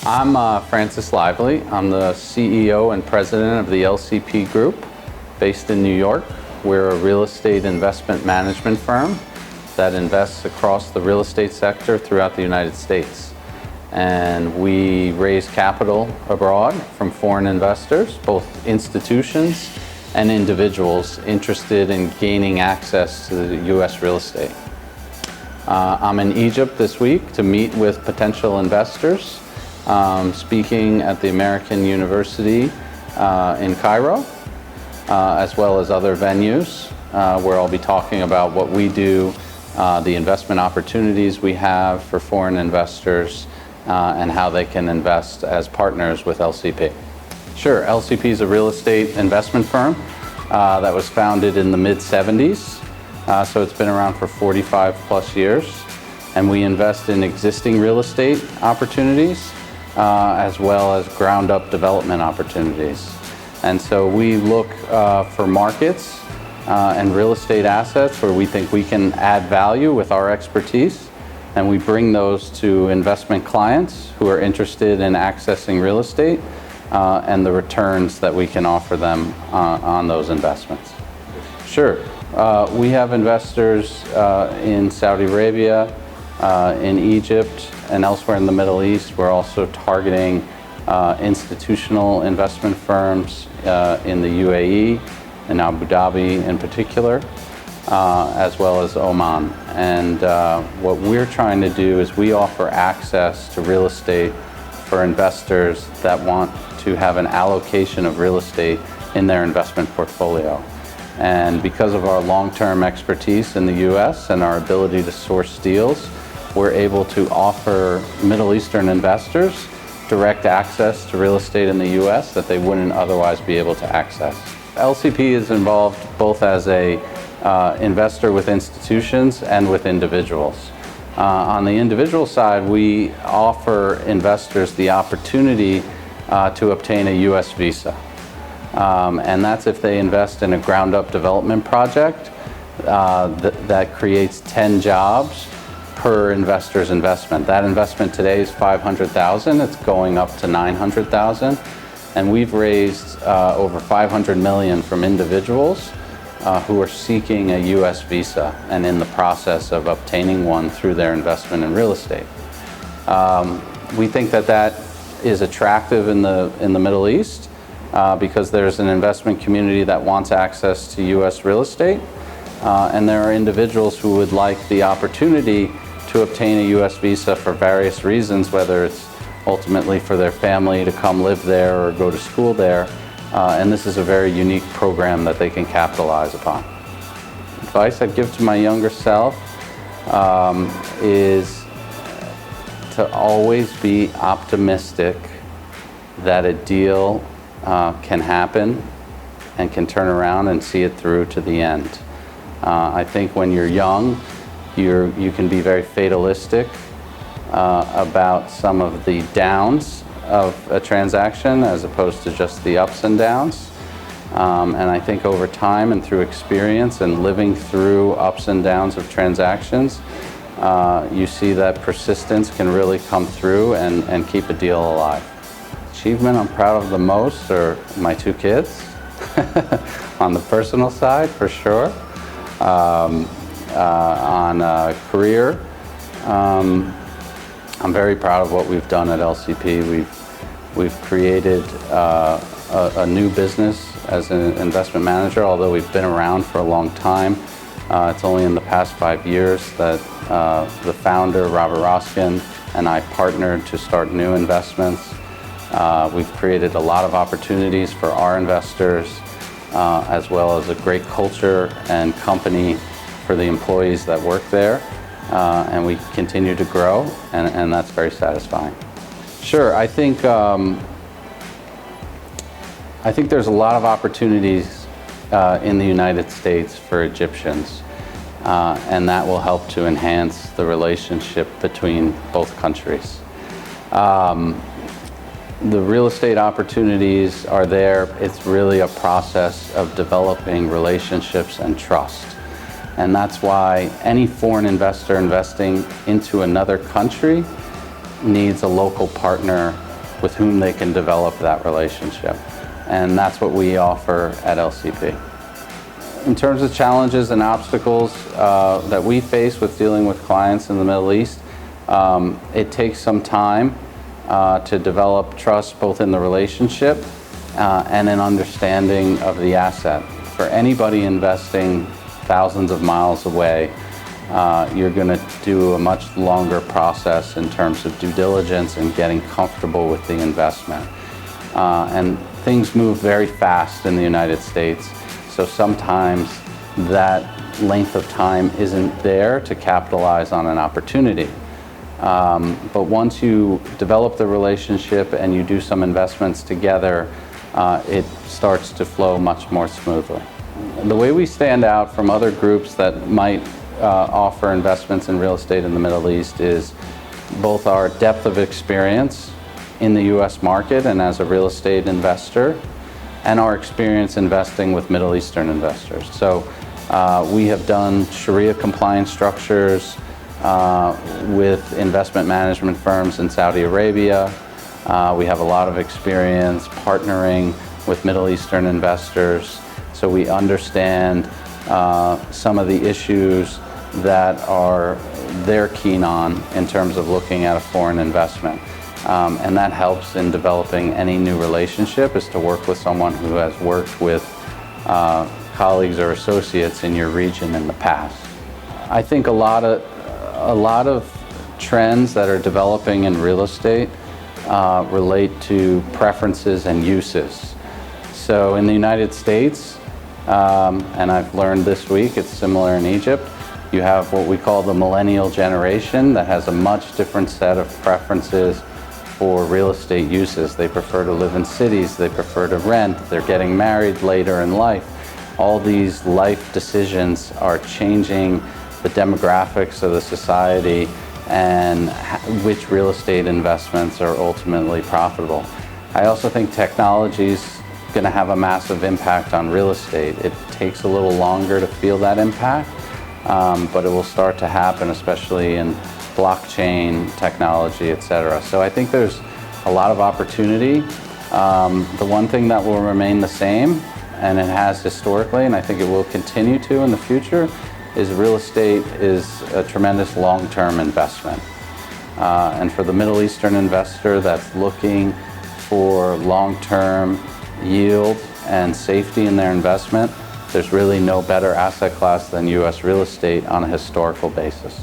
I'm Francis Lively. I'm the CEO and president of the LCP Group, based in New York. We're a real estate investment management firm that invests across the real estate sector throughout the United States. And we raise capital abroad from foreign investors, both institutions and individuals interested in gaining access to the U.S. real estate. I'm in Egypt this week to meet with potential investors, speaking at the American University in Cairo, as well as other venues where I'll be talking about what we do, the investment opportunities we have for foreign investors, and how they can invest as partners with LCP. Sure, LCP is a real estate investment firm that was founded in the mid-70s, so it's been around for 45 plus years, and we invest in existing real estate opportunities as well as ground-up development opportunities. And so we look for markets and real estate assets where we think we can add value with our expertise, and we bring those to investment clients who are interested in accessing real estate and the returns that we can offer them on those investments. Sure. We have investors in Saudi Arabia, in Egypt, and elsewhere in the Middle East. We're also targeting institutional investment firms in the UAE and Abu Dhabi in particular, as well as Oman. And what we're trying to do is we offer access to real estate for investors that want to have an allocation of real estate in their investment portfolio. And because of our long-term expertise in the U.S. and our ability to source deals, we're able to offer Middle Eastern investors direct access to real estate in the U.S. that they wouldn't otherwise be able to access. LCP is involved both as a investor with institutions and with individuals. On the individual side, we offer investors the opportunity to obtain a U.S. visa. And that's if they invest in a ground-up development project that creates 10 jobs per investor's investment. That investment today is $500,000. It's going up to $900,000. And we've raised over $500 million from individuals who are seeking a U.S. visa and in the process of obtaining one through their investment in real estate. We think that that is attractive in the Middle East because there's an investment community that wants access to U.S. real estate, and there are individuals who would like the opportunity to obtain a U.S. visa for various reasons, whether it's ultimately for their family to come live there or go to school there, and this is a very unique program that they can capitalize upon. Advice I'd give to my younger self is to always be optimistic that a deal can happen and can turn around and see it through to the end. I think when you're young, you can be very fatalistic about some of the downs of a transaction as opposed to just the ups and downs. And I think over time and through experience and living through ups and downs of transactions, you see that persistence can really come through and keep a deal alive. Achievement I'm proud of the most are my two kids, on the personal side for sure. On career, I'm very proud of what we've done at LCP. We've created a new business as an investment manager, although we've been around for a long time. It's only in the past 5 years that the founder, Robert Roskin, and I partnered to start new investments. We've created a lot of opportunities for our investors, as well as a great culture and company for the employees that work there. And we continue to grow, and that's very satisfying. Sure, I think there's a lot of opportunities in the United States for Egyptians, and that will help to enhance the relationship between both countries. The real estate opportunities are there. It's really a process of developing relationships and trust. And that's why any foreign investor investing into another country needs a local partner with whom they can develop that relationship. And that's what we offer at LCP. In terms of challenges and obstacles that we face with dealing with clients in the Middle East, it takes some time to develop trust both in the relationship and an understanding of the asset. For anybody investing thousands of miles away, you're going to do a much longer process in terms of due diligence and getting comfortable with the investment. And things move very fast in the United States, so sometimes that length of time isn't there to capitalize on an opportunity. But once you develop the relationship and you do some investments together, it starts to flow much more smoothly. The way we stand out from other groups that might offer investments in real estate in the Middle East is both our depth of experience in the U.S. market and as a real estate investor, and our experience investing with Middle Eastern investors. So we have done Sharia compliant structures with investment management firms in Saudi Arabia. We have a lot of experience partnering with Middle Eastern investors, so we understand some of the issues that they're keen on in terms of looking at a foreign investment. And that helps in developing any new relationship, is to work with someone who has worked with colleagues or associates in your region in the past. I think a lot of trends that are developing in real estate relate to preferences and uses. So in the United States, and I've learned this week, it's similar in Egypt, you have what we call the millennial generation that has a much different set of preferences for real estate uses. They prefer to live in cities, they prefer to rent, they're getting married later in life. All these life decisions are changing the demographics of the society and which real estate investments are ultimately profitable. I also think technology is going to have a massive impact on real estate. It takes a little longer to feel that impact, but it will start to happen, especially in blockchain technology, etc. So I think there's a lot of opportunity. The one thing that will remain the same, and it has historically, and I think it will continue to in the future, is real estate is a tremendous long-term investment. And for the Middle Eastern investor that's looking for long-term yield and safety in their investment, there's really no better asset class than U.S. real estate on a historical basis.